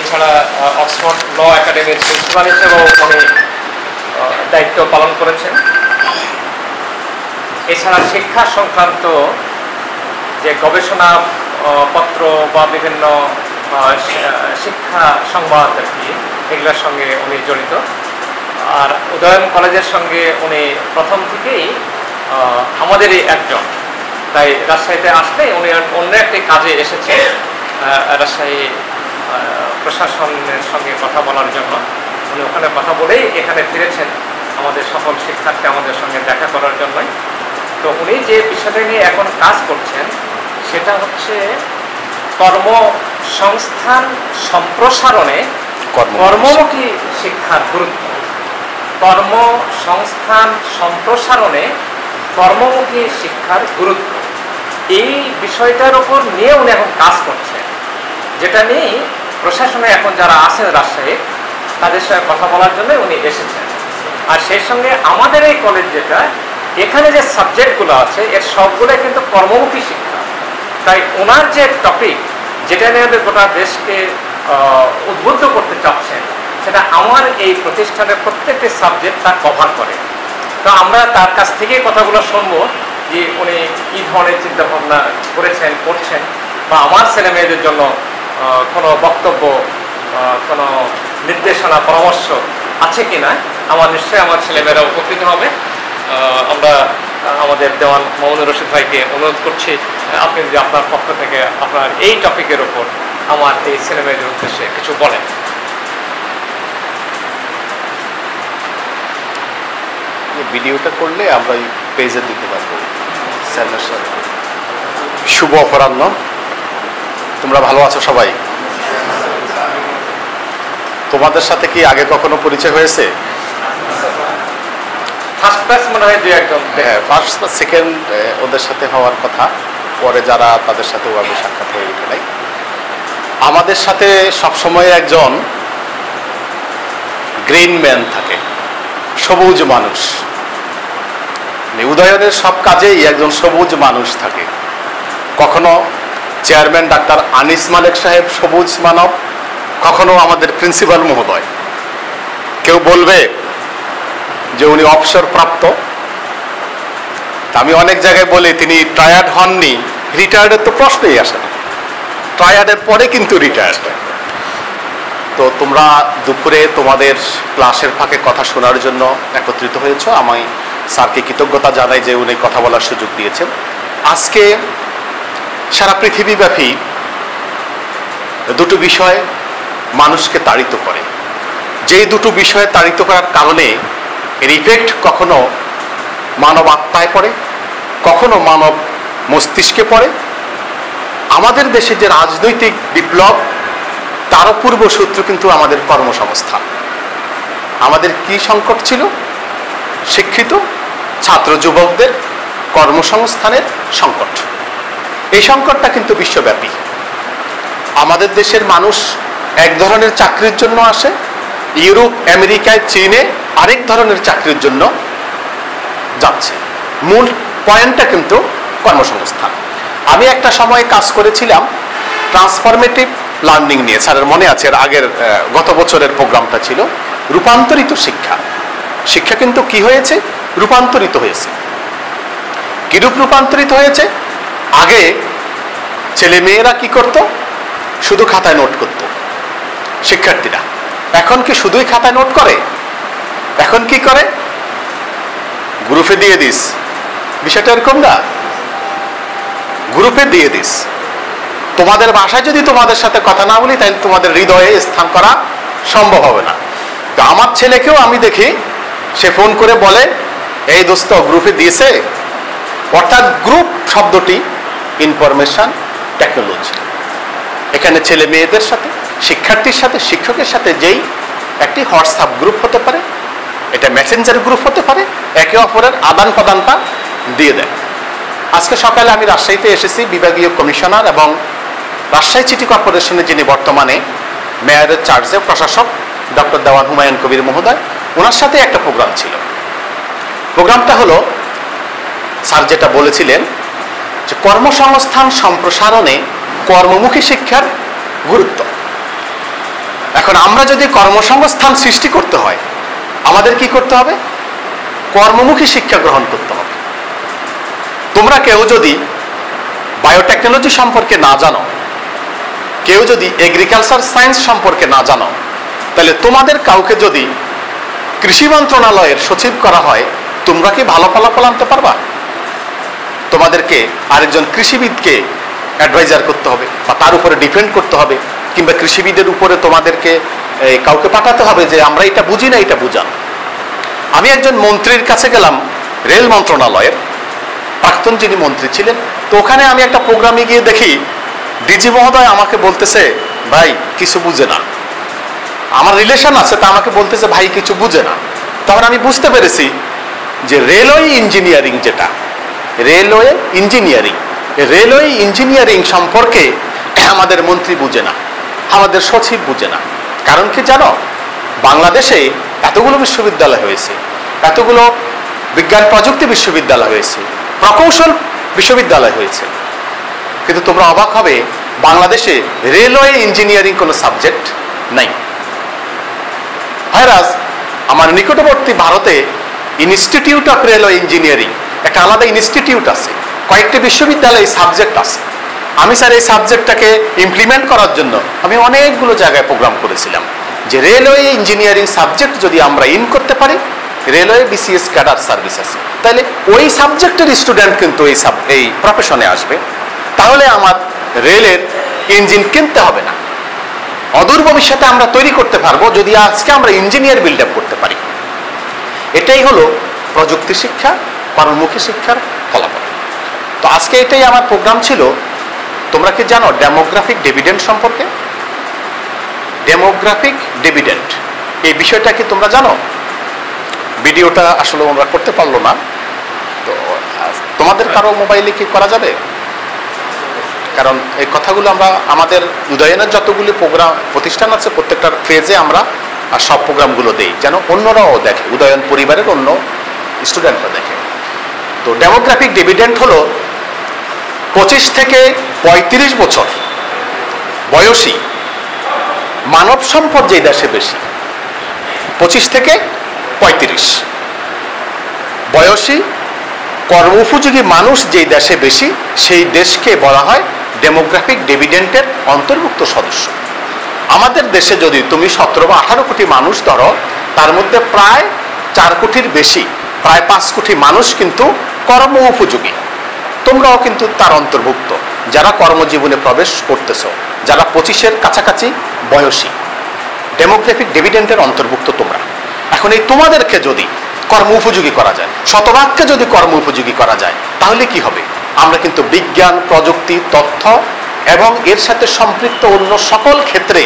এছাড়া অক্সফোর্ড ল একাডেমির প্রিন্সিপাল হিসেবেও উনি দায়িত্ব পালন করেছেন। এছাড়া শিক্ষা সংক্রান্ত যে গবেষণা পত্র বা বিভিন্ন শিক্ষা সংবাদ আর কি, এগুলোর সঙ্গে উনি জড়িত। আর উদয়ন কলেজের সঙ্গে উনি প্রথম থেকেই আমাদেরই একজন, তাই রাজশাহীতে আসলে উনি অন্য একটি কাজে এসেছেন রাজশাহী প্রশাসনের সঙ্গে কথা বলার জন্য। উনি ওখানে কথা বলেই এখানে ফিরেছেন আমাদের সকল শিক্ষার্থী আমাদের সঙ্গে দেখা করার জন্যই। তো উনি যে বিষয়টা নিয়ে এখন কাজ করছেন সেটা হচ্ছে কর্মসংস্থান সম্প্রসারণে কর্মমুখী শিক্ষার গুরুত্ব। কর্মসংস্থান সম্প্রসারণে কর্মমুখী শিক্ষার গুরুত্ব, এই বিষয়টার উপর নিয়ে উনি এখন কাজ করছেন, যেটা নিয়ে প্রশাসনে এখন যারা আছেন রাজশাহী তাদের সঙ্গে কথা বলার জন্য উনি এসেছেন। আর সেই সঙ্গে আমাদের এই কলেজ যেটা, এখানে যে সাবজেক্টগুলো আছে এর সবগুলোই কিন্তু কর্মমুখী শিক্ষা। তাই ওনার যে টপিক যেটা নিয়ে গোটা দেশকে উদ্বুদ্ধ করতে চাচ্ছেন, সেটা আমার এই প্রতিষ্ঠানের প্রত্যেকটি সাবজেক্ট তা কভার করে। তো আমরা তার কাছ থেকেই কথাগুলো শুনবো যে উনি কী ধরনের চিন্তাভাবনা করেছেন করছেন, বা আমার ছেলে মেয়েদের জন্য কোনো বক্তব্য, কোনো নির্দেশনা, পরামর্শ আছে কি না। আমার নিশ্চয়ই আমার ছেলেমেয়েরা উপকৃত হবে। আমরা আমাদের দেওয়ান মামুনুর রশিদ ভাইকে অনুরোধ করছি, আপনি যদি আপনার পক্ষ থেকে আপনার এই টপিকের উপর আমার এই ছেলেমেয়েদের উদ্দেশ্যে কিছু বলেন। ভিডিওটা করলে আমরা এই পেজে দিতে পারবো। শুভ অপরাহ্ন, তোমরা ভালো আছো সবাই? তোমাদের সাথে কি আগে কখনো পরিচয় হয়েছে? ফার্স্ট ক্লাস মনে হয় দুই একজন। হ্যাঁ, ফার্স্ট বা সেকেন্ড ওদের সাথে হওয়ার কথা, পরে যারা তাদের সাথে ওভাবে সাক্ষাৎ হয়ে ওঠে নাই। আমাদের সাথে সবসময় একজন গ্রিন ম্যান থাকে, সবুজ মানুষ। উদয়নের সব কাজেই একজন সবুজ মানুষ থাকে। কখনো চেয়ারম্যান ডাক্তার আনিস মালিক সাহেব সবুজ মানব, কখনো আমাদের প্রিন্সিপাল মহোদয়। কেউ বলবে যে উনি অবসরপ্রাপ্ত, আমি অনেক জায়গায় বলি তিনি টায়ার্ড হননি, রিটায়ার্ডের তো প্রশ্নই আসে না, টায়ার্ডের পরে কিন্তু রিটায়ার্ড। তো তোমরা দুপুরে তোমাদের ক্লাসের ফাঁকে কথা শোনার জন্য একত্রিত হয়েছ। আমি স্যারকে কৃতজ্ঞতা জানাই যে উনি কথা বলার সুযোগ দিয়েছেন। আজকে সারা পৃথিবীব্যাপী দুটো বিষয় মানুষকে তাড়িত করে। যেই দুটো বিষয়ে তাড়িত করার কারণে এর ইফেক্ট কখনো মানব আত্মায় পড়ে, কখনো মানব মস্তিষ্কে পড়ে। আমাদের দেশে যে রাজনৈতিক বিপ্লব, তারও পূর্বসূত্র কিন্তু আমাদের কর্মসংস্থান। আমাদের কি সংকট ছিল? শিক্ষিত ছাত্র যুবকদের কর্মসংস্থানের সংকট। এই সংকটটা কিন্তু বিশ্বব্যাপী। আমাদের দেশের মানুষ এক ধরনের চাকরির জন্য আসে, ইউরোপ, আমেরিকায়, চীনে আরেক ধরনের চাকরির জন্য যাচ্ছে। মূল পয়েন্টটা কিন্তু কর্মসংস্থান। আমি একটা সময় কাজ করেছিলাম ট্রান্সফরমেটিভ লার্নিং নিয়ে, স্যারের মনে আছে, এর আগের গত বছরের প্রোগ্রামটা ছিল রূপান্তরিত শিক্ষা। শিক্ষা কিন্তু কি হয়েছে? রূপান্তরিত হয়েছে। কিরূপ রূপান্তরিত হয়েছে? আগে ছেলে মেয়েরা কি করত? শুধু খাতায় নোট করত শিক্ষার্থীরা। এখন কি শুধুই খাতায় নোট করে? এখন কি করে? গ্রুপে দিয়ে দিস। বিষয়টা এরকম না, গ্রুপে দিয়ে দিস। তোমাদের ভাষায় যদি তোমাদের সাথে কথা না বলি, তাহলে তোমাদের হৃদয়ে স্থান করা সম্ভব হবে না। তো আমার ছেলেকেও আমি দেখি, সে ফোন করে বলে, এই দোস্ত গ্রুপে দিয়েছে। অর্থাৎ গ্রুপ শব্দটি ইনফরমেশন টেকনোলজি। এখানে ছেলে মেয়েদের সাথে, শিক্ষার্থীর সাথে, শিক্ষকের সাথে যেই একটি হোয়াটসঅ্যাপ গ্রুপ হতে পারে, এটা মেসেঞ্জার গ্রুপ হতে পারে, একে অপরের আদান প্রদানটা দিয়ে দেয়। আজকে সকালে আমি রাজশাহীতে এসেছি, বিভাগীয় কমিশনার এবং রাজশাহী সিটি কর্পোরেশনের যিনি বর্তমানে মেয়রের চার্জে প্রশাসক ডক্টর দেওয়ান হুমায়ুন কবির মহোদয়, ওনার সাথে একটা প্রোগ্রাম ছিল। প্রোগ্রামটা হলো, স্যার যেটা বলেছিলেন যে কর্মসংস্থান সম্প্রসারণে কর্মমুখী শিক্ষার গুরুত্ব। এখন আমরা যদি কর্মসংস্থান সৃষ্টি করতে হয়, আমাদের কি করতে হবে? কর্মমুখী শিক্ষা গ্রহণ করতে হবে। তোমরা কেউ যদি বায়োটেকনোলজি সম্পর্কে না জানো, কেউ যদি এগ্রিকালচার সায়েন্স সম্পর্কে না জানো, তাহলে তোমাদের কাউকে যদি কৃষি মন্ত্রণালয়ের সচিব করা হয়, তোমরা কি ভালো ফলাফল আনতে পারবা? তোমাদেরকে আরেকজন কৃষিবিদকে অ্যাডভাইজার করতে হবে বা তার উপরে ডিপেন্ড করতে হবে, কিংবা কৃষিবিদের উপরে তোমাদেরকে কাউকে পাঠাতে হবে যে আমরা এটা বুঝি না, এটা বুঝান। আমি একজন মন্ত্রীর কাছে গেলাম, রেল মন্ত্রণালয়ের প্রাক্তন যিনি মন্ত্রী ছিলেন। তো ওখানে আমি একটা প্রোগ্রামে গিয়ে দেখি ডিজি মহোদয় আমাকে বলতেছে, ভাই কিছু বুঝে না। আমার রিলেশন আছে, তা আমাকে বলতেছে ভাই কিছু বুঝে না। তখন আমি বুঝতে পেরেছি যে রেলওয়ে ইঞ্জিনিয়ারিং, যেটা রেলওয়ে ইঞ্জিনিয়ারিং সম্পর্কে আমাদের মন্ত্রী বুঝে না, আমাদের সচিব বুঝে না। কারণ কি জানো? বাংলাদেশে এতগুলো বিশ্ববিদ্যালয় হয়েছে, এতগুলো বিজ্ঞান প্রযুক্তি বিশ্ববিদ্যালয় হয়েছে, প্রকৌশল বিশ্ববিদ্যালয় হয়েছে, কিন্তু তোমরা অবাক হবে বাংলাদেশে রেলওয়ে ইঞ্জিনিয়ারিং কোনো সাবজেক্ট নাই। ভাইরাস আমার নিকটবর্তী ভারতে ইনস্টিটিউট অফ রেলওয়ে ইঞ্জিনিয়ারিং একটা আলাদা ইনস্টিটিউট আছে, কয়েকটি বিশ্ববিদ্যালয়ে সাবজেক্ট আছে। আমি স্যার এই সাবজেক্টটাকে ইমপ্লিমেন্ট করার জন্য আমি অনেকগুলো জায়গায় প্রোগ্রাম করেছিলাম যে রেলওয়ে ইঞ্জিনিয়ারিং সাবজেক্ট যদি আমরা ইন করতে পারি, রেলওয়ে বিসিএস ক্যাডার সার্ভিস আছে, তাহলে ওই সাবজেক্টের স্টুডেন্ট কিন্তু এই প্রফেশনে আসবে। তাহলে আমার রেলের ইঞ্জিন কিনতে হবে না। অদূর ভবিষ্যতে আমরা তৈরি করতে পারবো যদি আজকে আমরা ইঞ্জিনিয়ার বিল্ড আপ করতে পারি। এটাই হলো প্রযুক্তি শিক্ষা, কর্মমুখী শিক্ষার ফলাফল। তো আজকে এটাই আমার প্রোগ্রাম ছিল। তোমরা কি জানো ডেমোগ্রাফিক ডিভিডেন্ড সম্পর্কে? ডেমোগ্রাফিক ডিভিডেন্ড এই বিষয়টা কি তোমরা জানো? ভিডিওটা আসলে আমরা করতে পারলো না, তো তোমাদের কারো মোবাইলে কি করা যাবে? কারণ এই কথাগুলো আমরা আমাদের উদয়নের যতগুলি প্রতিষ্ঠান আছে প্রত্যেকটার ফেজে আমরা সব প্রোগ্রামগুলো দেই, যেন অন্যরাও দেখে, উদয়ন পরিবারের অন্য স্টুডেন্টরা দেখে। তো ডেমোগ্রাফিক ডিভিডেন্ড হলো 25 থেকে 35 বছর বয়সী মানব সম্পদ যেই দেশে বেশি, 25 থেকে 35 বয়সী কর্ম উপযোগী মানুষ যেই দেশে বেশি, সেই দেশকে বলা হয় ডেমোগ্রাফিক ডিভিডেন্ডের অন্তর্ভুক্ত সদস্য। আমাদের দেশে যদি তুমি 17 বা 18 কোটি মানুষ ধরো, তার মধ্যে প্রায় 4 কোটির বেশি, প্রায় 5 কোটি মানুষ কিন্তু কর্ম উপযোগী। তোমরাও কিন্তু তার অন্তর্ভুক্ত, যারা কর্মজীবনে প্রবেশ করতেছ, যারা 25-এর কাছাকাছি বয়সী, ডেমোগ্রাফিক ডিভিডেন্ডের অন্তর্ভুক্ত তোমরা। এখন এই তোমাদেরকে যদি কর্ম উপযোগী করা যায়, শতভাগকে যদি কর্ম উপযোগী করা যায়, তাহলে কি হবে? আমরা কিন্তু বিজ্ঞান, প্রযুক্তি, তথ্য এবং এর সাথে সম্পৃক্ত অন্য সকল ক্ষেত্রে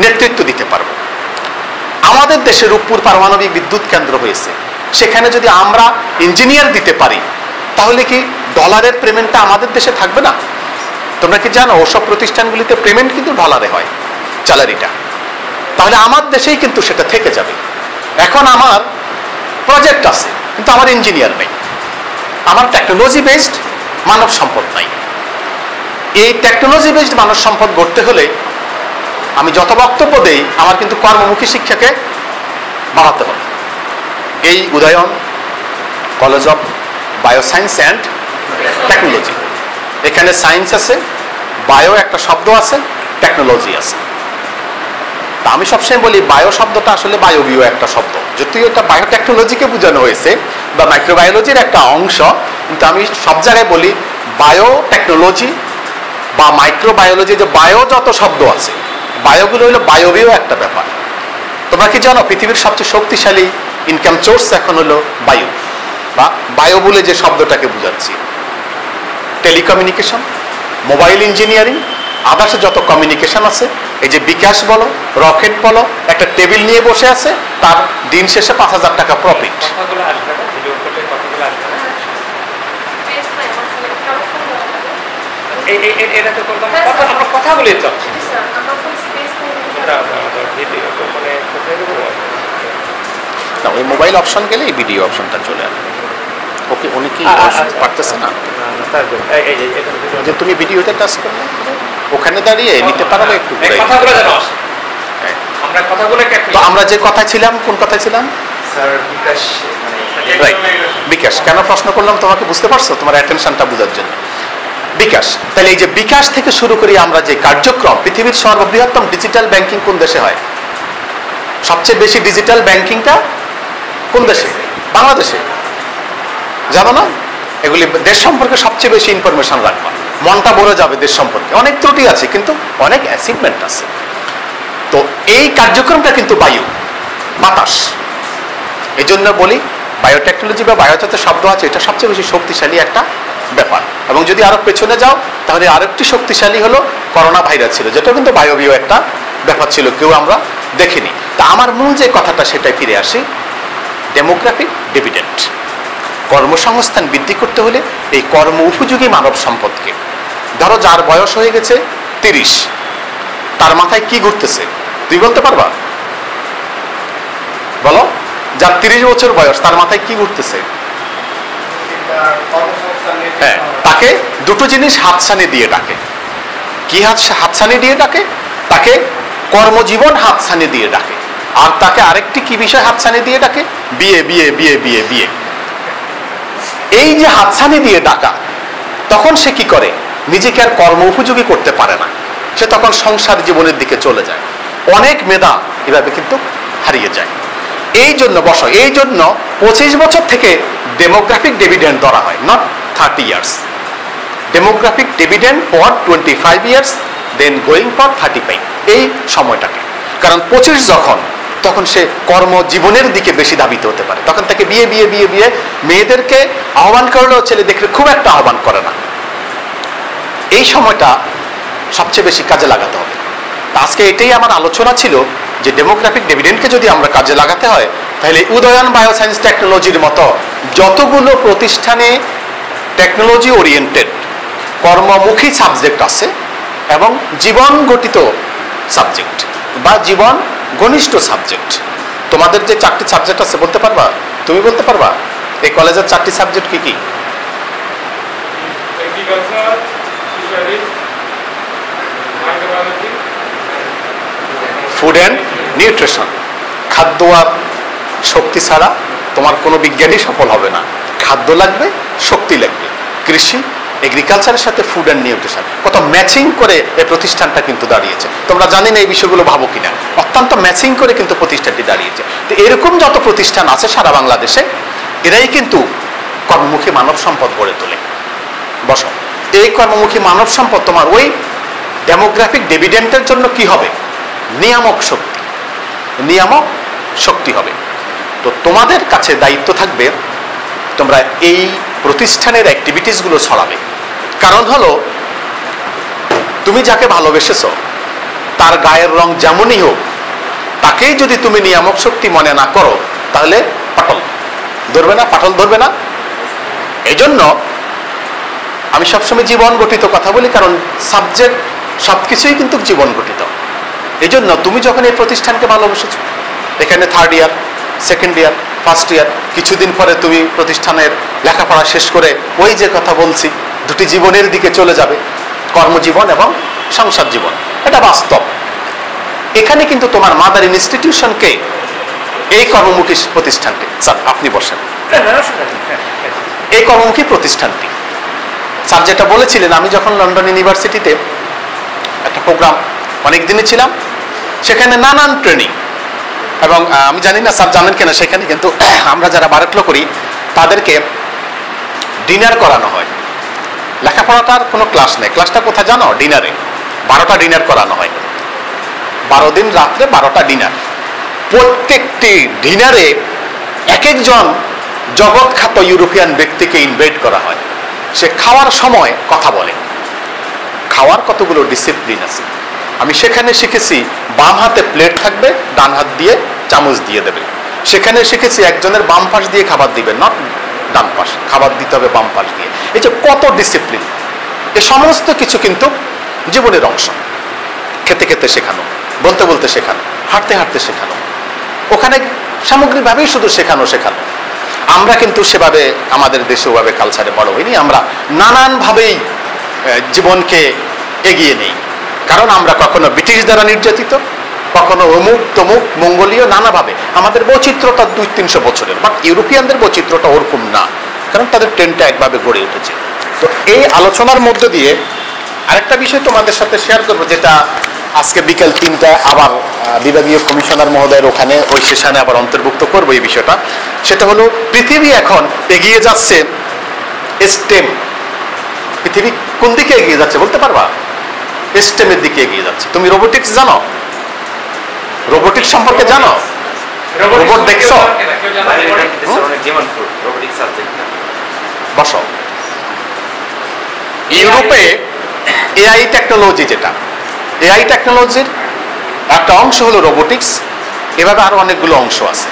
নেতৃত্ব দিতে পারব। আমাদের দেশে রূপপুর পারমাণবিক বিদ্যুৎ কেন্দ্র হয়েছে, সেখানে যদি আমরা ইঞ্জিনিয়ার দিতে পারি, তাহলে কি ডলারের পেমেন্টটা আমাদের দেশে থাকবে না? তোমরা কি জানো ওসব প্রতিষ্ঠানগুলিতে পেমেন্ট কিন্তু ডলারে হয়, স্যালারিটা। তাহলে আমার দেশেই কিন্তু সেটা থেকে যাবে। এখন আমার প্রজেক্ট আছে, কিন্তু আমার ইঞ্জিনিয়ার নেই, আমার টেকনোলজি বেসড মানব সম্পদ নাই। এই টেকনোলজি বেসড মানব সম্পদ গড়তে হলে আমি যত বক্তব্য দেই, আমার কিন্তু কর্মমুখী শিক্ষাকে বাড়াতে হবে। এই Udayan college of bioscience and technology, এখানে সায়েন্স আছে, বায়ো একটা শব্দ আছে, টেকনোলজি আছে। তা আমি সবসময় বলি বায়ো শব্দটা আসলে বায়বীয় একটা শব্দ, যদিও এটা বায়োটেকনোলজিকে বোঝানো হয়েছে বা মাইক্রোবায়োলজির একটা অংশ, কিন্তু আমি সব জায়গায় বলি বায়োটেকনোলজি বা মাইক্রোবায়োলজি। যে বায়ো যত শব্দ আছে, বায়োগুলো হলো বায়বীয় একটা ব্যাপার। তোমরা কি জানো পৃথিবীর সবচেয়ে শক্তিশালী ইনকাম সোর্স এখন হলো বায়ু, বা বায়ো বলে যে শব্দটাকে বোঝাচ্ছি। টেলিকমিউনিকেশন, মোবাইল ইঞ্জিনিয়ারিং, আদার্সে যত কমিউনিকেশন আছে, এই যে বিকাশ বলো, রকেট বলো, একটা টেবিল নিয়ে বসে আছে, তার দিন শেষে 5,000 টাকা প্রফিট। কথা বলে চাচ্ছি না, ওই মোবাইল অপশন গেলে এই ভিডিও অপশনটা চলে আসবে। ওকে, উনি কি পারতেছে না যে তুমি ভিডিওতে টাচ করলে ওখানে দাঁড়িয়ে নিতে পারবে একটু? কথাগুলো যেন আসে। কথাগুলো তো আমরা যে কথা ছিলাম, কোন কথা ছিলাম? স্যার বিকাশ রাইট, বিকাশ। কেন প্রশ্ন করলাম তোমাকে বুঝতে পারছো? তোমার অ্যাটেনশনটা বোঝার জন্য। বিকাশ। তাহলে এই যে বিকাশ থেকে শুরু করি আমরা যে কার্যক্রম, পৃথিবীর সর্ববৃহত্তম ডিজিটাল ব্যাংকিং কোন দেশে হয়? সবচেয়ে বেশি ডিজিটাল ব্যাংকিংটা কোন দেশে? বাংলাদেশে। জানো না? এগুলি দেশ সম্পর্কে সবচেয়ে বেশি ইনফরমেশন রাখবা, মনটা ভরে যাবে দেশ সম্পর্কে। অনেক ত্রুটি আছে কিন্তু অনেক অ্যাচিভমেন্ট আছে। তো এই কার্যক্রমটা কিন্তু বায়ু, বাতাস। এই জন্য বলি বায়োটেকনোলজি বা বায়োতে শব্দ আছে, এটা সবচেয়ে বেশি শক্তিশালী একটা ব্যাপার। এবং যদি আরো পেছনে যাও তাহলে আরেকটি শক্তিশালী হলো করোনা ভাইরাস ছিল, যেটা কিন্তু বায়বীয় একটা ব্যাপার ছিল, কেউ আমরা দেখিনি। তা আমার মূল যে কথাটা সেটাই ফিরে আসি, ডেমোগ্রাফিক ডিভিডেন্ড। কর্মসংস্থান বৃদ্ধি করতে হলে এই কর্ম উপযোগী মানব সম্পদকে, ধরো যার বয়স হয়ে গেছে 30, তার মাথায় কি ঘুরতেছে তুই বলতে পারবা? বলো, যার 30 বছর বয়স তার মাথায় কি ঘুরতেছে? হ্যাঁ, তাকে দুটো জিনিস হাতছানি দিয়ে ডাকে। কি হাতছানি দিয়ে ডাকে? তাকে কর্মজীবন হাতছানি দিয়ে ডাকে। আর তাকে আরেকটি কি বিষয় হাতছানি দিয়ে ডাকে? বিয়ে বিয়ে বিয়ে বিয়ে বিয়ে। এই যে হাতছানি দিয়ে ডাকা, তখন সে কি করে? নিজেকে আর কর্ম উপযোগী করতে পারে না, সে তখন সংসার জীবনের দিকে চলে যায়। অনেক মেধা এভাবে কিন্তু হারিয়ে যায়। এই জন্য এই জন্য 25 বছর থেকে ডেমোগ্রাফিক ডিভিডেন্ড ধরা হয়, not 30 years. Demographic dividend for 25 years, then going for 35, এই সময়টাকে। কারণ 25 যখন, তখন সে কর্মজীবনের দিকে বেশি ধাবিত হতে পারে। তখন তাকে বিয়ে বিয়ে বিয়ে বিয়ে, মেয়েদেরকে আহ্বান করলেও ছেলে দেখলে খুব একটা আহ্বান করে না। এই সময়টা সবচেয়ে বেশি কাজে লাগাতে হবে। আজকে এটাই আমার আলোচনা ছিল যে ডেমোগ্রাফিক ডিভিডেন্ডকে যদি আমরা কাজে লাগাতে হয়, তাহলে উদয়ন বায়োসায়েন্স টেকনোলজির মতো যতগুলো প্রতিষ্ঠানে টেকনোলজি ওরিয়েন্টেড কর্মমুখী সাবজেক্ট আছে এবং জীবন গঠিত সাবজেক্ট বা জীবন ঘনিষ্ঠ সাবজেক্ট, তোমাদের যে 4টি সাবজেক্ট আছে বলতে পারবা? তুমি বলতে পারবা এই কলেজের 4টি সাবজেক্ট কি কি? Food and nutrition. খাদ্য আর শক্তি ছাড়া তোমার কোনো বিজ্ঞানী সফল হবে না। খাদ্য লাগবে, শক্তি লাগবে। কৃষি, এগ্রিকালচারের সাথে ফুড অ্যান্ড নিউট্রিশন কত ম্যাচিং করে এই প্রতিষ্ঠানটা কিন্তু দাঁড়িয়েছে। তোমরা জানি না এই বিষয়গুলো ভাবো কিনা, অত্যন্ত ম্যাচিং করে কিন্তু প্রতিষ্ঠানটি দাঁড়িয়েছে। তো এরকম যত প্রতিষ্ঠান আছে সারা বাংলাদেশে, এরাই কিন্তু কর্মমুখী মানব সম্পদ গড়ে তোলে। বসো, এই কর্মমুখী মানব সম্পদ তোমার ওই ডেমোগ্রাফিক ডিভিডেন্ডের জন্য কি হবে? নিয়ামক শক্তি, নিয়ামক শক্তি হবে। তো তোমাদের কাছে দায়িত্ব থাকবে তোমরা এই প্রতিষ্ঠানের অ্যাক্টিভিটিসগুলো ছড়াবে। কারণ হলো, তুমি যাকে ভালোবেসেছো তার গায়ের রং যেমনই হোক, তাকেই যদি তুমি নিয়ামক শক্তি মনে না করো, তাহলে পাটল ধরবে না, পাটল ধরবে না। এই জন্য আমি সবসময় জীবন গঠিত কথা বলি, কারণ সাবজেক্ট সবকিছুই কিন্তু জীবন গঠিত। এই জন্য তুমি যখন এই প্রতিষ্ঠানকে ভালোবেসেছো, এখানে 3rd ইয়ার, 2nd ইয়ার, 1st ইয়ার, কিছুদিন পরে তুমি প্রতিষ্ঠানের লেখাপড়া শেষ করে ওই যে কথা বলছি দুটি জীবনের দিকে চলে যাবে, কর্মজীবন এবং সংসার জীবন। এটা বাস্তব। এখানে কিন্তু তোমার মাদার ইনস্টিটিউশনকে, এই কর্মমুখী প্রতিষ্ঠানটি, স্যার আপনি বসেন, এই কর্মমুখী প্রতিষ্ঠানটি স্যার যেটা বলেছিলেন, আমি যখন লন্ডন ইউনিভার্সিটিতে একটা প্রোগ্রাম অনেকদিনই ছিলাম, সেখানে নানান ট্রেনিং, এবং আমি জানি না স্যার জানেন কিনা, সেখানে কিন্তু আমরা যারা বারেটলো করি তাদেরকে ডিনার করানো হয়। লেখাপড়াটার কোনো ক্লাস নেই, ক্লাসটা কোথায় জানো? ডিনারে 12টা ডিনার করানো হয়। 12 দিন রাত্রে 12টা ডিনার। প্রত্যেকটি ডিনারে এক একজন জগৎখ্যাত ইউরোপিয়ান ব্যক্তিকে ইনভাইট করা হয়। সে খাওয়ার সময় কথা বলে। খাওয়ার কতগুলো ডিসিপ্লিন আছে আমি সেখানে শিখেছি। বাম হাতে প্লেট থাকবে, ডান হাত দিয়ে চামচ দিয়ে দেবে। সেখানে শিখেছি একজনের বাম পাশ দিয়ে খাবার দিবে, নট ডান পাশ, খাবার দিতে হবে বাম পাশ দিয়ে। এই যে কত ডিসিপ্লিন, এ সমস্ত কিছু কিন্তু জীবনের অংশ। খেতে খেতে শেখানো, বলতে বলতে শেখানো, হাঁটতে হাঁটতে শেখানো, ওখানে সামগ্রিকভাবেই শুধু শেখানো। আমরা কিন্তু সেভাবে আমাদের দেশে ওভাবে কালচারে বড় হইনি। আমরা নানানভাবেই জীবনকে এগিয়ে নেই, কারণ আমরা কখনো ব্রিটিশ দ্বারা নির্যাতিত, কখনো অমুক তমুক মঙ্গোলীয় নানাভাবে। আমাদের বৈচিত্র্যটা 200-300 বছরের, বাট ইউরোপিয়ানদের বৈচিত্র্যটা ওরকম না, কারণ তাদের ট্রেনটা একভাবে গড়ে উঠেছে। তো এই আলোচনার মধ্য দিয়ে আরেকটা বিষয় তোমাদের সাথে শেয়ার করবো, যেটা আজকে বিকেল 3টায় আবার বিভাগীয় কমিশনার মহোদয়ের ওখানে ওই সেশনে আবার অন্তর্ভুক্ত করবো এই বিষয়টা। সেটা হলো পৃথিবী এখন এগিয়ে যাচ্ছে স্টেম। পৃথিবী কোন দিকে এগিয়ে যাচ্ছে বলতে পারবা? স্টেমের দিকে এগিয়ে যাচ্ছে। তুমি রোবোটিক্স জানো? রোবোটিক্স সম্পর্কে জানো? রোবট দেখছো? বসো। ইউরোপে এআই টেকনোলজি, যেটা এআই টেকনোলজির একটা অংশ হলো রোবোটিক্স, এভাবে আরো অনেকগুলো অংশ আছে।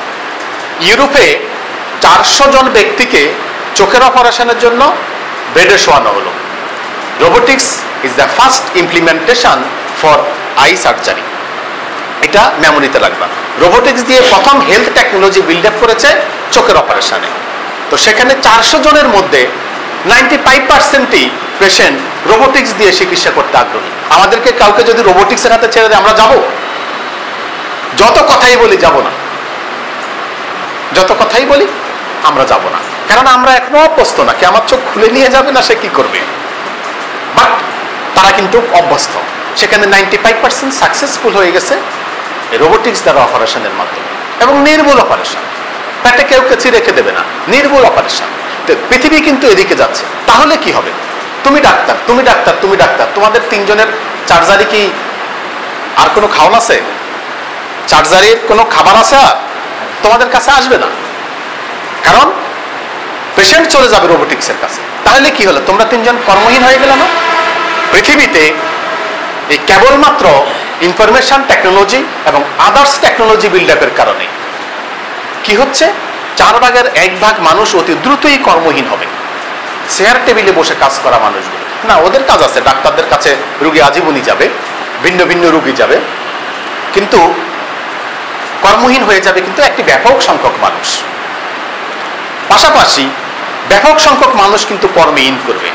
ইউরোপে 400 জন ব্যক্তিকে চোখের অপারেশনের জন্য বেডে শোয়ানো হলো। Robotics is the first implementation for I surgery. এটা মেমোরিতে রাখবা। রোবোটিক্স দিয়ে প্রথম হেলথ টেকনোলজি বিল্ড আপ করেছে চোখের অপারেশনে। তো সেখানে 400 জনের মধ্যে 95%ই পেশেন্ট রোবোটিক্স দিয়ে চিকিৎসা করতে আগ্রহী। আমাদেরকে কাউকে যদি রোবোটিক্সের হাতে ছেড়ে দেয় আমরা যাব? যত কথাই বলি যাব না, যত কথাই বলি আমরা যাব না, কারণ আমরা এখনো অভ্যস্ত না। কি আমার চোখ খুলে নিয়ে যাবে না, সে কি করবে? বাট তারা কিন্তু অভ্যস্ত। সেখানে 95% সাকসেসফুল হয়ে গেছে রোবোটিক্স দ্বারা অপারেশনের মাধ্যমে, এবং নির্ভুল অপারেশন। পেটে কেউ কেচি রেখে দেবে না, নির্ভুল অপারেশন। পৃথিবী কিন্তু এদিকে যাচ্ছে। তাহলে কি হবে? তুমি ডাক্তার, তুমি ডাক্তার, তুমি ডাক্তার, তোমাদের 3 জনের চার্জারি কি আর কোনো খাওয়ান আছে? চার্জারির কোনো খাবার আছে? আর তোমাদের কাছে আসবে না, কারণ পেশেন্ট চলে যাবে রোবোটিক্সের কাছে। তাহলে কি হলো? তোমরা 3 জন কর্মহীন হয়ে গেলে না? পৃথিবীতে এই কেবলমাত্র ইনফরমেশন টেকনোলজি এবং আদার্স টেকনোলজি বিল্ড আপের কারণে কি হচ্ছে? 4 ভাগের 1 ভাগ মানুষ অতি দ্রুতই কর্মহীন হবে। চেয়ার টেবিলে বসে কাজ করা মানুষগুলো না, ওদের কাজ আছে, ডাক্তারদের কাছে রোগী আজীবনই যাবে, ভিন্ন ভিন্ন রোগী যাবে, কিন্তু কর্মহীন হয়ে যাবে কিন্তু একটি ব্যাপক সংখ্যক মানুষ। পাশাপাশি ব্যাপক সংখ্যক মানুষ কিন্তু কর্মে ইন করবে।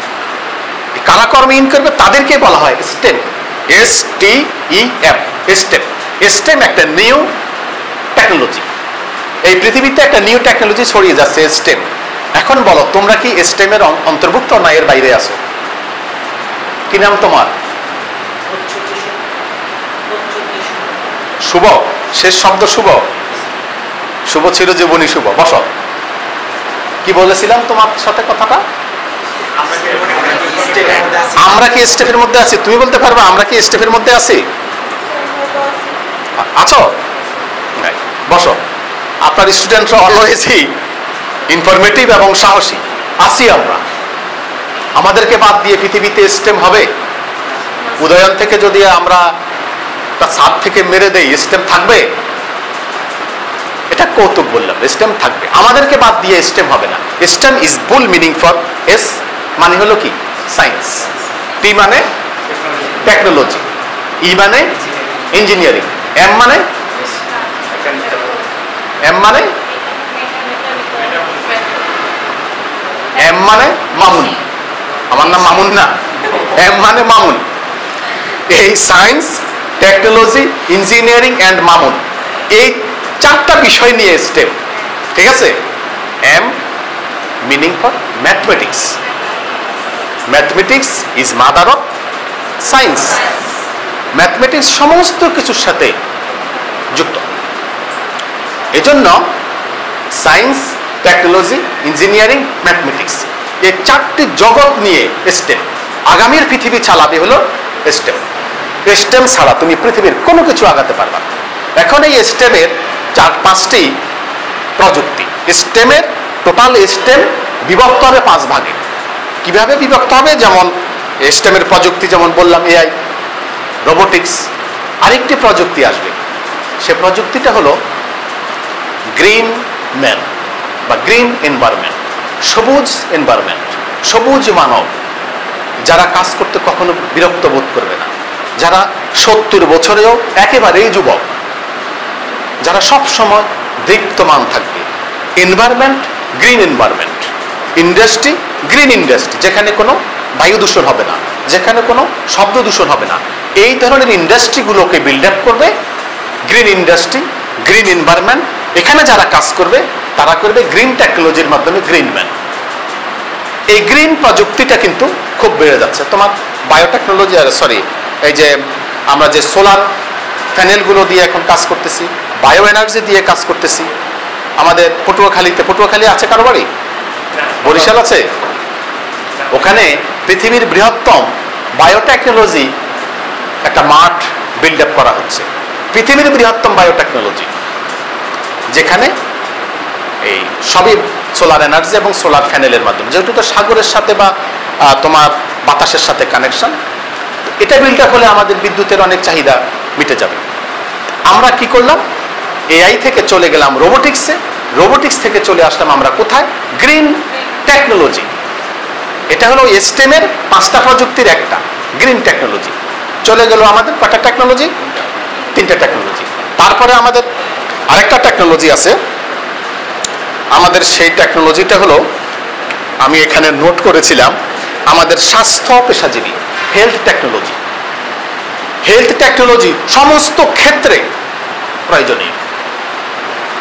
কারা কর্মে ইন করবে? তাদেরকে বলা হয় স্টেম। STEM, stem. স্টেম একটা নিউ টেকনোলজি। এই পৃথিবীতে একটা নিউ টেকনোলজি ছড়িয়ে যাচ্ছে, স্টেম। এখন বলো, তোমরা কি স্টেমের অন্তর্ভুক্ত না এর বাইরে আছো? কি নাম তোমার? শুভ। শেষ শব্দ শুভ। শুভ চিরজীবনী শুভ। বসো। কি বলেছিলাম তোমার সাথে কথাটা? আমরা কি স্টেপের মধ্যে আছি? তুমি বলতে পারবা আমরা কি স্টেপের মধ্যে আছি? আছো? বসো। আপনার স্টুডেন্টরা অলওয়েজই ইনফরমেটিভ এবং সাহসী। আছি আমরা। আমাদেরকে বাদ দিয়ে পৃথিবীতে স্টেম হবে? উদয়ন থেকে যদি আমরা ছাদ থেকে মেরে দেই, স্টেম থাকবে? এটা কৌতুক বললাম, স্টেম থাকবে। আমাদেরকে বাদ দিয়ে স্টেম হবে না। Stem is full meaning for S মানে হলো কি? সায়েন্স। টি মানে টেকনোলজি, ই মানে ইঞ্জিনিয়ারিং, এম মানে মামুন। আমার নাম মামুন না, এম মানে মামুন। এই science, technology, engineering and Mamun, এই 4টা বিষয় নিয়ে স্টেম। ঠিক আছে? M meaning for mathematics. Mathematics is mother of science. Mathematics সমস্ত কিছুর সাথে যুক্ত। এজন্য সায়েন্স, টেকনোলজি, ইঞ্জিনিয়ারিং, ম্যাথমেটিক্স, এই 4টি জগৎ নিয়ে স্টেম। আগামীর পৃথিবী চালাবে হলো স্টেম। স্টেম ছাড়া তুমি পৃথিবীর কোনো কিছু আগাতে পারবা না। এখন এই স্টেমের 4-5টি প্রযুক্তি। স্টেমের টোটাল স্টেম বিভক্ত হবে 5 ভাগে। কিভাবে বিভক্ত হবে? যেমন স্টেমের প্রযুক্তি, যেমন বললাম এআই, রোবোটিক্স। আরেকটি প্রযুক্তি আসবে, সে প্রযুক্তিটা হলো গ্রিন ম্যান বা গ্রিন এনভায়রনমেন্ট, সবুজ এনভায়রনমেন্ট, সবুজ মানব, যারা কাজ করতে কখনো বিরক্ত বোধ করবে না, যারা 70 বছরেও একেবারেই যুবক, যারা সব সময় দীপ্তমান থাকবে। Environment, green environment. Industry, green industry, যেখানে কোনো বায়ু দূষণ হবে না, যেখানে কোনো শব্দ দূষণ হবে না। এই ধরনের ইন্ডাস্ট্রিগুলোকে বিল্ড আপ করবে গ্রিন ইন্ডাস্ট্রি, গ্রিন এনভায়রনমেন্ট, এখানে যারা কাজ করবে তারা করবে গ্রিন টেকনোলজির মাধ্যমে গ্রিন ম্যান। এই গ্রিন প্রযুক্তিটা কিন্তু খুব বেড়ে যাচ্ছে। তোমার বায়োটেকনোলজি, সরি, এই যে আমরা যে সোলার প্যানেলগুলো দিয়ে এখন কাজ করতেছি, বায়ো এনার্জি দিয়ে কাজ করতেছি। আমাদের পটুয়াখালী আছে কারো বাড়ি? বরিশাল আছে? ওখানে পৃথিবীর বৃহত্তম বায়োটেকনোলজি একটা মাঠ বিল্ড আপ করা হচ্ছে, পৃথিবীর বৃহত্তম বায়োটেকনোলজি, যেখানে এই সবই সোলার এনার্জি এবং সোলার প্যানেলের মাধ্যমে, যেহেতু তো সাগরের সাথে বা তোমার বাতাসের সাথে কানেকশন, এটা বিল্ড আপ হলে আমাদের বিদ্যুতের অনেক চাহিদা মিটে যাবে। আমরা কি করলাম? এআই থেকে চলে গেলাম রোবোটিক্সে, রোবোটিক্স থেকে চলে আসলাম আমরা কোথায়? Green technology. এটা হলো স্টেমের 5টা প্রযুক্তির একটা, গ্রিন টেকনোলজি। চলে গেল আমাদের কয়টা টেকনোলজি? 3টে টেকনোলজি। তারপরে আমাদের আরেকটা টেকনোলজি আছে, আমাদের সেই টেকনোলজিটা হলো, আমি এখানে নোট করেছিলাম, আমাদের স্বাস্থ্য পেশাজীবী, হেলথ টেকনোলজি। হেলথ টেকনোলজি সমস্ত ক্ষেত্রে প্রয়োজনীয়।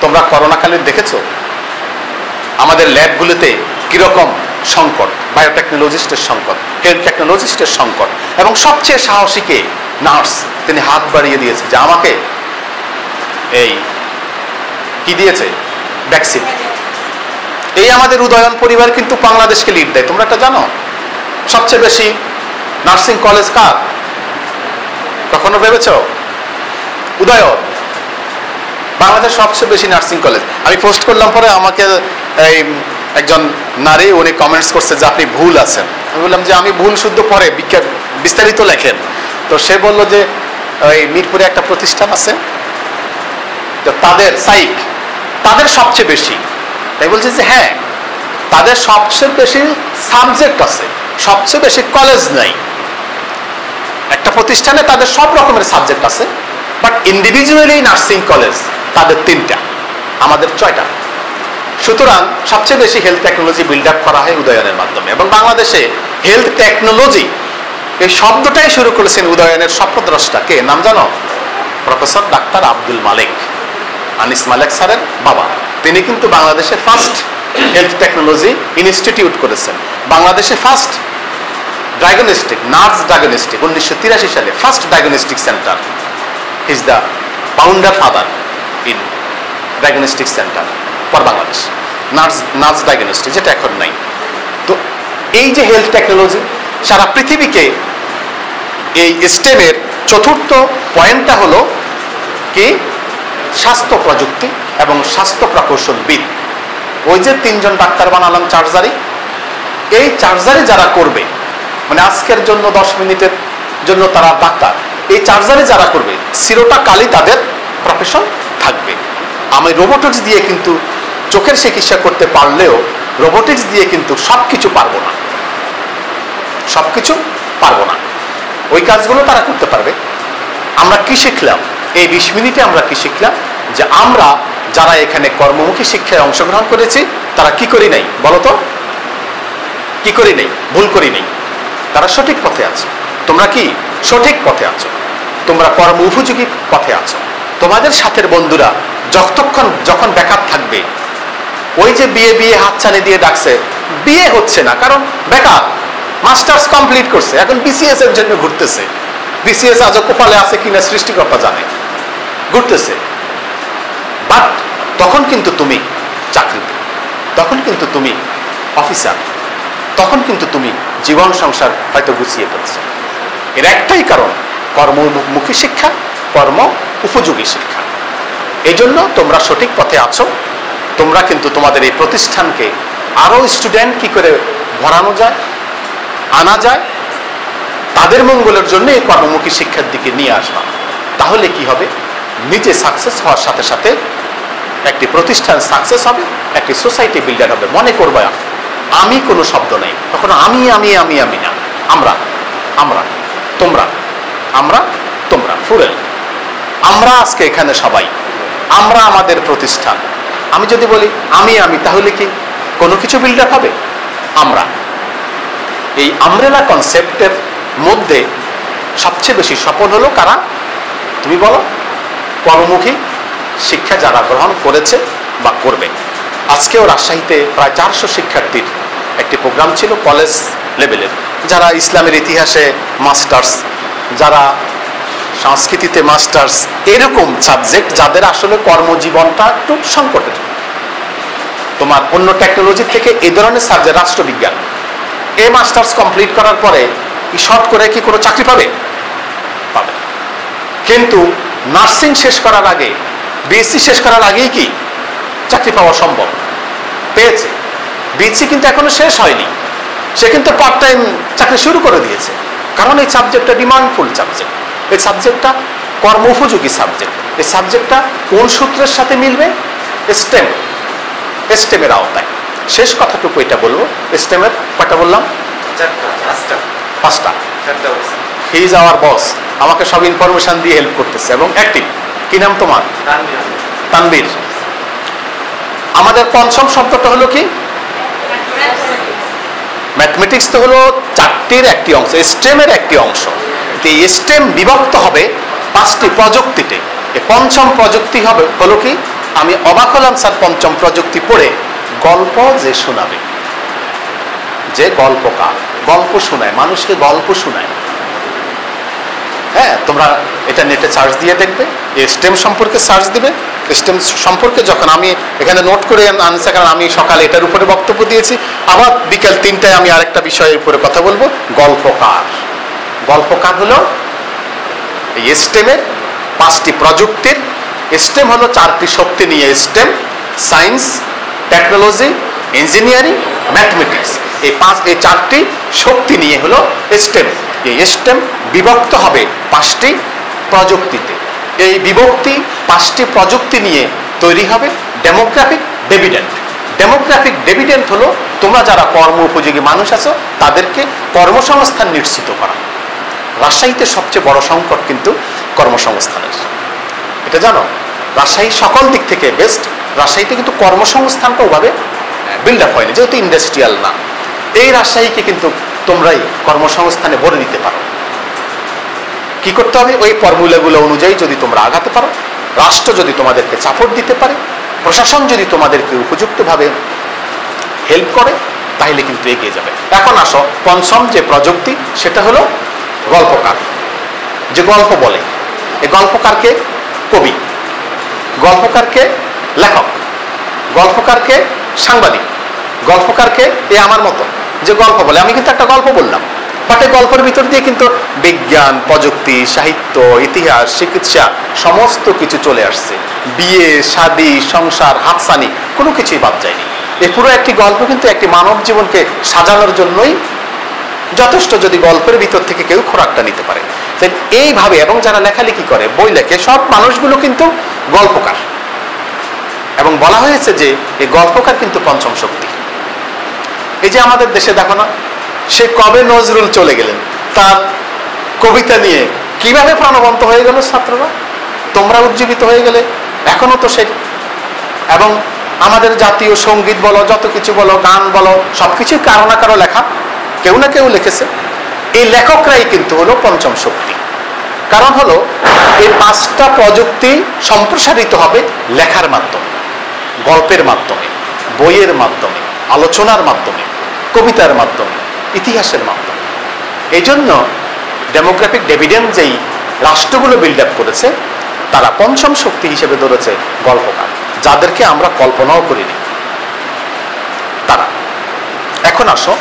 তোমরা করোনাকালীন দেখেছো আমাদের ল্যাবগুলোতে কিরকম সংকট, বায়োটেকনোলজিস্টের সংকট, হেলথ টেকনোলজিস্টের সংকট, এবং সবচেয়ে সাহসীকে নার্স, তিনি হাত বাড়িয়ে দিয়েছে যে আমাকে এই কি দিয়েছে? ভ্যাকসিন। এই আমাদের উদয়ন পরিবার কিন্তু বাংলাদেশকে লিড দেয়, তোমরা এটা জানো? সবচেয়ে বেশি নার্সিং কলেজ কার? কখনো ভেবেছ? উদয়ন। বাংলাদেশ সবচেয়ে বেশি নার্সিং কলেজ। আমি পোস্ট করলাম, পরে আমাকে এই একজন নারী, উনি কমেন্টস করছে যে আপনি ভুল আছেন। আমি বললাম যে আমি ভুল শুদ্ধ পরে বিস্তারিত লেখেন। তো সে বলল যে ওই মিরপুরে একটা প্রতিষ্ঠান আছে, তাদের সাইক, তাদের সবচেয়ে বেশি। তাই বলছে যে হ্যাঁ, তাদের সবচেয়ে বেশি সাবজেক্ট আছে, সবচেয়ে বেশি কলেজ নাই। একটা প্রতিষ্ঠানে তাদের সব রকমের সাবজেক্ট আছে, বাট ইন্ডিভিজুয়ালি নার্সিং কলেজ তাদের 3টা, আমাদের 6টা। সুতরাং সবচেয়ে বেশি হেলথ টেকনোলজি বিল্ড আপ করা হয় উদয়নের মাধ্যমে। এবং বাংলাদেশে হেলথ টেকনোলজি এই শব্দটাই শুরু করেছেন উদয়নের স্বপ্নদ্রষ্টা কে, নাম জানো? প্রফেসর ডাক্তার আব্দুল মালিক, আনিস মালিক স্যারের বাবা। তিনি কিন্তু বাংলাদেশে ফার্স্ট হেলথ টেকনোলজি ইনস্টিটিউট করেছেন। বাংলাদেশে ফার্স্ট ডায়াগনস্টিক, নার্স ডায়াগনস্টিক, 1983 সালে first diagnostic centre. Is the founder father in diagnostic centre for Bangladesh, nurse diagnostic, যেটা এখন নাই। তো এই যে হেলথ টেকনোলজি সারা পৃথিবীকে, এই স্টেমের 4র্থ পয়েন্টটা হলো কি? স্বাস্থ্য প্রযুক্তি এবং স্বাস্থ্য প্রকৌশলবিদ। ওই যে 3জন ডাক্তার বানালাম চার্জারি, এই চার্জারি যারা করবে, মানে আজকের জন্য 10 মিনিটের জন্য তারা ডাক্তার, এই চার্জারি যারা করবে চিরকালই তাদের প্রফেশন থাকবে। আমি রোবোটিক্স দিয়ে কিন্তু চোখের চিকিৎসা করতে পারলেও রোবোটিক্স দিয়ে কিন্তু সবকিছু পারবো না, সবকিছু পারবো না। ওই কাজগুলো তারা করতে পারবে। আমরা কি শিখলাম এই 20 মিনিটে? আমরা কি শিখলাম? যে আমরা যারা এখানে কর্মমুখী শিক্ষায় অংশগ্রহণ করেছি তারা কি করি নাই বলো তো? কি করি নাই? ভুল করি নাই। তারা সঠিক পথে আছে। তোমরা কি সঠিক পথে আছো? তোমরা কর্ম উপযোগী পথে আছো। তোমাদের সাথের বন্ধুরা যখন বেকার থাকবে, ওই যে বিয়ে হাতছানি দিয়ে ডাকছে, বিয়ে হচ্ছে না কারণ বেকার, মাস্টার্স কমপ্লিট করছে, এখন বিসিএস এর জন্য ঘুরতেছে। বিসিএস আজও কপালে আছে কিনা সৃষ্টিকর্তা জানে, ঘুরতেছে। বাট তখন কিন্তু তুমি চাকরিতে, তখন কিন্তু তুমি অফিসার, তখন কিন্তু তুমি জীবন সংসার হয়তো গুছিয়ে ফেলছো। এর একটাই কারণ, কর্মমুখী শিক্ষা, কর্ম উপযোগী শিক্ষা। এই জন্য তোমরা সঠিক পথে আছো। তোমরা কিন্তু তোমাদের এই প্রতিষ্ঠানকে আরো স্টুডেন্ট কি করে ভরানো যায়, আনা যায়, তাদের মঙ্গলের জন্য এই কর্মমুখী শিক্ষার দিকে নিয়ে আসবা। তাহলে কি হবে? নিজে সাকসেস হওয়ার সাথে সাথে একটি প্রতিষ্ঠান সাকসেস হবে, একটি সোসাইটি বিল্ডার হবে। মনে করবা আমি কোনো শব্দ নেই, তখন আমি আমি আমি আমি না, আমরা আমরা তোমরা, আমরা তোমরা, ফুরেল আমরা আজকে এখানে সবাই, আমরা আমাদের প্রতিষ্ঠান। আমি যদি বলি আমি আমি, তাহলে কি কোনো কিছু বিল্ড আপ হবে? আমরা এই আমব্রেলা কনসেপ্টের মধ্যে সবচেয়ে বেশি সফল হলো কারা? তুমি বলো। কর্মমুখী শিক্ষা যারা গ্রহণ করেছে বা করবে। আজকেও রাজশাহীতে প্রায় 400 শিক্ষার্থীর একটি প্রোগ্রাম ছিল কলেজ লেভেলের, যারা ইসলামের ইতিহাসে মাস্টার্স, যারা সংস্কৃতিতে মাস্টার্স, এরকম সাবজেক্ট যাদের আসলে কর্মজীবনটা একটু সংকটের। তোমার অন্য টেকনোলজি থেকে এই ধরনের সাবজেক্ট, রাষ্ট্রবিজ্ঞান, এই মাস্টার্স কমপ্লিট করার পরে কি শর্ট করে কি কোনো চাকরি পাবে? পাবে। কিন্তু নার্সিং শেষ করার আগে, বিএসসি শেষ করার আগেই কি চাকরি পাওয়া সম্ভব? পেয়েছে। বিএসসি কিন্তু এখনো শেষ হয়নি, সে কিন্তু পার্ট টাইম চাকরি শুরু করে দিয়েছে, কারণ এই সাবজেক্টটা ডিমান্ডফুল সাবজেক্ট, এই সাবজেক্টটা কর্ম উপযোগী সাবজেক্ট। এই সাবজেক্টটা কোন সূত্রের সাথে মিলবে? স্টেম, স্টেমের আওতায়। শেষ কথাটুকু এটা বলবো, স্টেমের কয়টা বললাম? 5টা। হি ইজ আওয়ার বস, আমাকে সব ইনফরমেশন দিয়ে হেল্প করতেছে এবং অ্যাক্টিভ। কি নাম তোমার? তানবীর। আমাদের পঞ্চম শব্দটা হলো কি? ম্যাথমেটিক্স তো হলো 4টির একটি অংশ, স্টেমের একটি অংশ। এই স্টেম বিভক্ত হবে 5টি প্রযুক্তিতে। এই পঞ্চম প্রযুক্তি হবে হলো কি? আমি অবাক হলাম স্যার পঞ্চম প্রযুক্তি পড়ে, গল্প যে শোনাবে, যে গল্পকার, গল্প শোনায়, মানুষকে গল্প শোনায়। হ্যাঁ, তোমরা এটা নেটে সার্চ দিয়ে দেখবে, স্টেম সম্পর্কে সার্চ দিবে। স্টেম সম্পর্কে যখন আমি এখানে নোট করে আনছি, কারণ আমি সকালে এটার উপরে বক্তব্য দিয়েছি, আবার বিকেল 3টায় আমি আরেকটা বিষয়ের উপরে কথা বলবো, গল্পকার। গল্পকার হলো এই স্টেমের 5টি প্রযুক্তির। স্টেম হলো 4টি শক্তি নিয়ে stem, science, technology, engineering, mathematics. এই 4টি শক্তি নিয়ে হলো স্টেম। এই স্টেম বিভক্ত হবে 5টি প্রযুক্তিতে। এই বিভক্তি 5টি প্রযুক্তি নিয়ে তৈরি হবে ডেমোগ্রাফিক ডিভিডেন্ড। ডেমোগ্রাফিক ডিভিডেন্ড হলো তোমরা যারা কর্ম উপযোগী মানুষ আছো তাদেরকে কর্মসংস্থান নিশ্চিত করা। রাজশাহীতে সবচেয়ে বড় সংকট কিন্তু কর্মসংস্থানের, এটা জানো? রাজশাহী সকল দিক থেকে বেস্ট, রাজশাহীতে কিন্তু কর্মসংস্থানটা ওভাবে বিল্ড আপ হয়নি, যেহেতু ইন্ডাস্ট্রিয়াল না। এই রাজশাহীকে কিন্তু তোমরাই কর্মসংস্থানে ভরে দিতে পারো। কি করতে হবে? ওই ফর্মুলাগুলো অনুযায়ী যদি তোমরা আগাতে পারো, রাষ্ট্র যদি তোমাদেরকে সাপোর্ট দিতে পারে, প্রশাসন যদি তোমাদেরকে উপযুক্তভাবে হেল্প করে, তাহলে কিন্তু এগিয়ে যাবে। এখন আসো, পঞ্চম যে প্রযুক্তি সেটা হলো গল্পকার, যে গল্প বলে। এই গল্পকারকে কবি, গল্পকারকে লেখক, গল্পকারকে সাংবাদিক, গল্পকারকে আমার মতো যে গল্প বলে। আমি কিন্তু একটা গল্প বললাম, বাট এই গল্পের ভিতর দিয়ে কিন্তু বিজ্ঞান, প্রযুক্তি, সাহিত্য, ইতিহাস, চিকিৎসা সমস্ত কিছু চলে আসছে। বিয়ে, শাদী, সংসার, হাতছানি কোনো কিছুই বাদ যায়নি। এই পুরো একটি গল্প কিন্তু একটি মানব জীবনকে সাজানোর জন্যই যথেষ্ট, যদি গল্পের ভিতর থেকে কেউ খোরাকটা নিতে পারে। এইভাবে, এবং যারা লেখালেখি করে, বই লেখে, সব মানুষগুলো কিন্তু গল্পকার। এবং বলা হয়েছে যে এই গল্পকার কিন্তু পঞ্চম শক্তি। এই যে আমাদের দেশে দেখো না, সে কবে নজরুল চলে গেলেন, তার কবিতা নিয়ে কিভাবে প্রাণবন্ত হয়ে গেল ছাত্ররা, তোমরা উজ্জীবিত হয়ে গেলে, এখনো তো সে। এবং আমাদের জাতীয় সঙ্গীত বলো, যত কিছু বলো, গান বলো, সবকিছুই কারো না কারো লেখা, কেউ না কেউ লিখেছে। এই লেখকরাই কিন্তু হলো পঞ্চম শক্তি। কারণ হলো এই 5টা প্রযুক্তি সম্প্রসারিত হবে লেখার মাধ্যমে, গল্পের মাধ্যমে, বইয়ের মাধ্যমে, আলোচনার মাধ্যমে, কবিতার মাধ্যমে, ইতিহাসের মাধ্যমে। এই জন্য ডেমোগ্রাফিক ডিভিডেন্ড যেই রাষ্ট্রগুলো বিল্ড আপ করেছে, তারা পঞ্চম শক্তি হিসেবে ধরেছে গল্পকার, যাদেরকে আমরা কল্পনাও করিনি তারা। এখন আসো,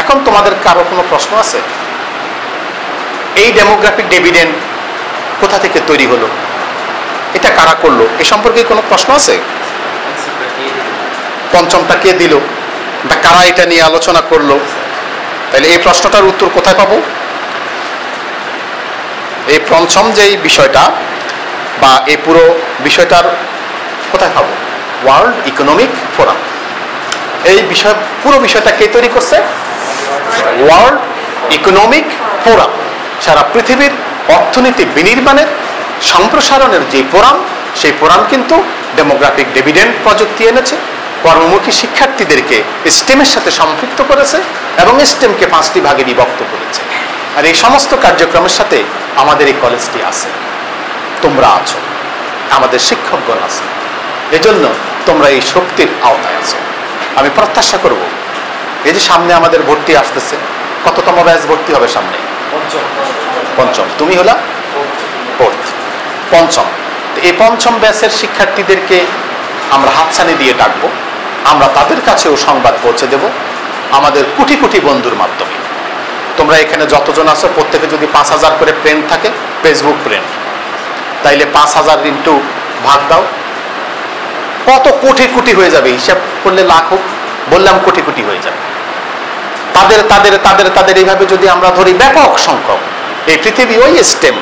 এখন তোমাদের কারো কোনো প্রশ্ন আছে? এই ডেমোগ্রাফিক ডিভিডেন্ড কোথা থেকে তৈরি হলো, এটা কারা করলো, এ সম্পর্কে কোনো প্রশ্ন আছে? পঞ্চমটা কে দিল বা কারা এটা নিয়ে আলোচনা করলো? তাহলে এই প্রশ্নটার উত্তর কোথায় পাবো? এই পঞ্চম যেই বিষয়টা বা এই পুরো বিষয়টার কোথায় পাবো? World economic forum. এই বিষয়, পুরো বিষয়টা কে তৈরি করছে? World economic forum. সারা পৃথিবীর অর্থনীতি বিনির্মাণের, সম্প্রসারণের যে ফোরাম, সেই ফোরাম কিন্তু ডেমোগ্রাফিক ডিভিডেন্ড প্রযুক্তি এনেছে, কর্মমুখী শিক্ষার্থীদেরকে স্টেমের সাথে সম্পৃক্ত করেছে এবং স্টেমকে 5টি ভাগে বিভক্ত করেছে। আর এই সমস্ত কার্যক্রমের সাথে আমাদের এই কলেজটি আছে, তোমরা আছো। আমাদের শিক্ষকগণ আছে, এজন্য তোমরা এই শক্তির আওতায় আছো। আমি প্রত্যাশা করব, এই যে সামনে আমাদের ভর্তি আসতেছে, কততম ব্যাচ ভর্তি হবে সামনে? পঞ্চম। তুমি হলা ফোর্থ, পঞ্চম। এই পঞ্চম ব্যাচের শিক্ষার্থীদেরকে আমরা হাতছানি দিয়ে ডাকবো, আমরা তাদের কাছেও সংবাদ পৌঁছে দেব আমাদের কোটি কোটি বন্ধুর মাধ্যমে। তোমরা এখানে যতজন আছো প্রত্যেকে যদি 5000 করে ফ্রেন্ড থাকে, ফেসবুক ফ্রেন্ড, তাইলে 5000 ইন্টু ভাগ দাও, কত কোটি কোটি হয়ে যাবে, হিসাব করলে লাখ হোক, বললাম কোটি কোটি হয়ে যাবে। তাদের তাদের তাদের তাদের এইভাবে যদি আমরা ধরি, ব্যাপক সংখ্যক এই পৃথিবী ওই স্টেম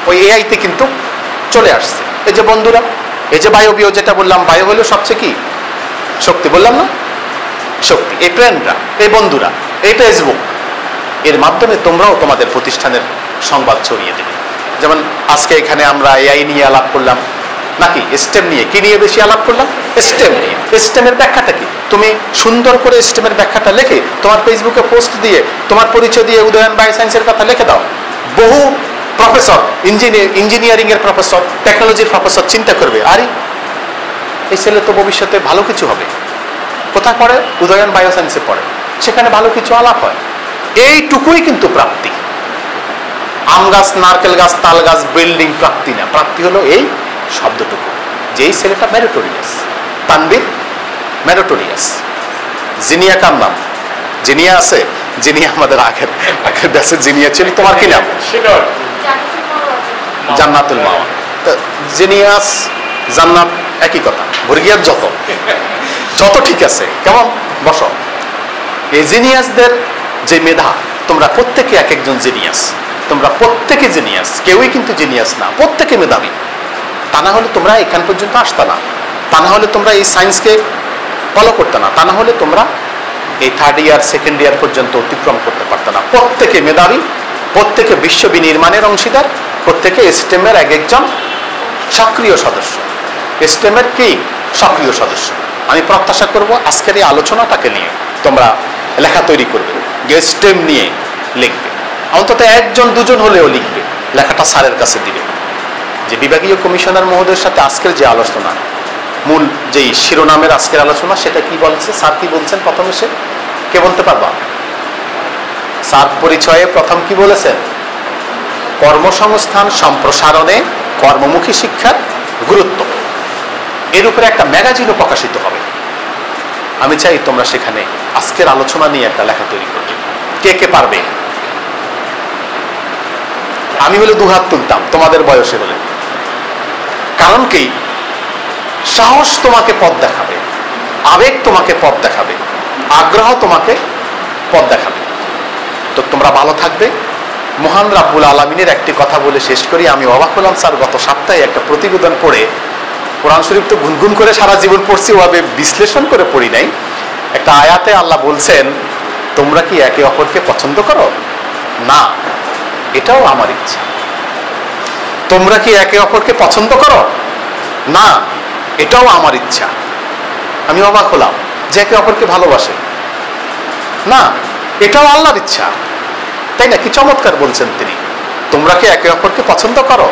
ওই এআইতে কিন্তু চলে আসছে। এই যে বন্ধুরা, এই যে বায়বীয়, যেটা বললাম, বায়ু হলো সবচেয়ে কি শক্তি, বললাম না শক্তি। এই ফ্রেন্ডরা, এই বন্ধুরা, এই ফেসবুক, এর মাধ্যমে তোমরাও তোমাদের প্রতিষ্ঠানের সংবাদ ছড়িয়ে দেবে। যেমন আজকে এখানে আমরা এআই নিয়ে আলাপ করলাম, নাকি স্টেম নিয়ে? কি নিয়ে বেশি আলাপ করলাম? স্টেম নিয়ে। স্টেমের ব্যাখ্যাটা কি? তুমি সুন্দর করে স্টেমের ব্যাখ্যাটা লিখে তোমার ফেসবুকে পোস্ট দিয়ে, তোমার পরিচয় দিয়ে উদয়ন বায়োসায়েন্সের কথা লিখে দাও। বহু প্রফেসর, ইঞ্জিনিয়ারিং এর প্রফেসর, টেকনোলজির প্রফেসর চিন্তা করবে, আরে এই ছেলে তো ভবিষ্যতে ভালো কিছু হবে। কোথায় পড়ে? উদয়ন বায়োসায়েন্সে পড়ে, সেখানে ভালো কিছু আলাপ হয়। এইটুকুই কিন্তু প্রাপ্তি। আম গাছ, নারকেল গাছ, তাল গাছ, বিল্ডিং প্রাপ্তি না। প্রাপ্তি হলো এই শব্দটুকু, যে এই ছেলেটা মেরিটোরিয়াস। তানবীর মেরিটোরিয়াস। জিনিয়া কার নাম? জিনিয়া আছে? জিনিয়া আমাদের আগের ব্যাচের জিনিয়া ছিল। তোমার কি নাম? জান্নাতুল মাওয়া। জিনিয়াস জান্নাত একই কথা, ভর্গিয়ার যত যত ঠিক আছে। কেমন? বসো। এই জিনিয়াসদের যে মেধা, তোমরা প্রত্যেকে এক একজন জিনিয়াস, তোমরা প্রত্যেকে জিনিয়াস, কেউই কিন্তু জিনিয়াস না, প্রত্যেকে মেধাবী। তা না হলে তোমরা এখান পর্যন্ত আসতে না, তা না হলে তোমরা এই সায়েন্সকে ফলো করতে না, তা না হলে তোমরা এই থার্ড ইয়ার সেকেন্ড ইয়ার পর্যন্ত অতিক্রম করতে পারতে না। প্রত্যেকে মেধাবী, প্রত্যেকে বিশ্ব বিনির্মাণের অংশীদার, প্রত্যেকে স্টেমের এক একজন সক্রিয় সদস্য। স্টেমের কি সক্রিয় সদস্য। আমি প্রত্যাশা করব আজকের এই আলোচনাটাকে নিয়ে তোমরা লেখা তৈরি করবে, যে স্টেম নিয়ে লিখবে, অন্তত একজন দুজন হলেও লিখবে, লেখাটা স্যারের কাছে দিবে। যে বিভাগীয় কমিশনার মহোদয়ের সাথে আজকের যে আলোচনা, মূল যেই শিরোনামের আজকের আলোচনা, সেটা কি বলছে? স্যার কি বলছেন প্রথমে? সে কে বলতে পারবা? স্যার পরিচয়ে প্রথম কি বলেছেন? কর্মসংস্থান সম্প্রসারণে কর্মমুখী শিক্ষার গুরুত্ব। এর উপরে একটা ম্যাগাজিনও প্রকাশিত হবে। আমি চাই তোমরা সেখানে আজকের আলোচনা নিয়ে একটা লেখা তৈরি করবে। কে কে পারবে? আমি হলে দুহাত তুলতাম তোমাদের বয়সে হলে। কারণ কি? সাহস তোমাকে পথ দেখাবে, আবেগ তোমাকে পথ দেখাবে, আগ্রহ তোমাকে পথ দেখাবে। তো তোমরা ভালো থাকবে। মহান রাব্বুল আলামিনের একটি কথা বলে শেষ করি। আমি অবাক হলাম স্যার, গত সপ্তাহে একটা প্রতিবেদন পড়ে, কোরআন শরীফ তো গুনগুন করে সারা জীবন পড়ছি, ওভাবে বিশ্লেষণ করে পড়ি নাই। একটা আয়াতে আল্লাহ বলছেন, তোমরা কি একে অপরকে পছন্দ করো? না, এটাও আমার ইচ্ছা। তোমরা কি একে অপরকে পছন্দ করো? না, এটাও আমার ইচ্ছা। আমি অবাক হলাম যে একে অপরকে ভালোবাসে। না, এটাও আল্লাহর ইচ্ছা। তাই না? কি চমৎকার বলছেন তিনি। তোমরা কি একে অপরকে পছন্দ করো?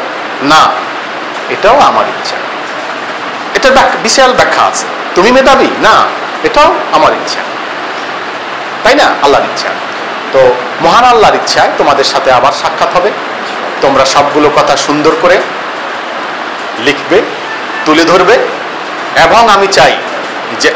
না, এটাও আমার ইচ্ছা। এটার বিশাল ব্যাখ্যা আছে। তুমি মেধাবী? না, এটাও আমার ইচ্ছা। তাই না? আল্লাহর ইচ্ছা। তো মহান আল্লাহর ইচ্ছায় তোমাদের সাথে আবার সাক্ষাৎ হবে। তোমরা সবগুলো কথা সুন্দর করে লিখবে, তুলে ধরবে, এবং আমি চাই যে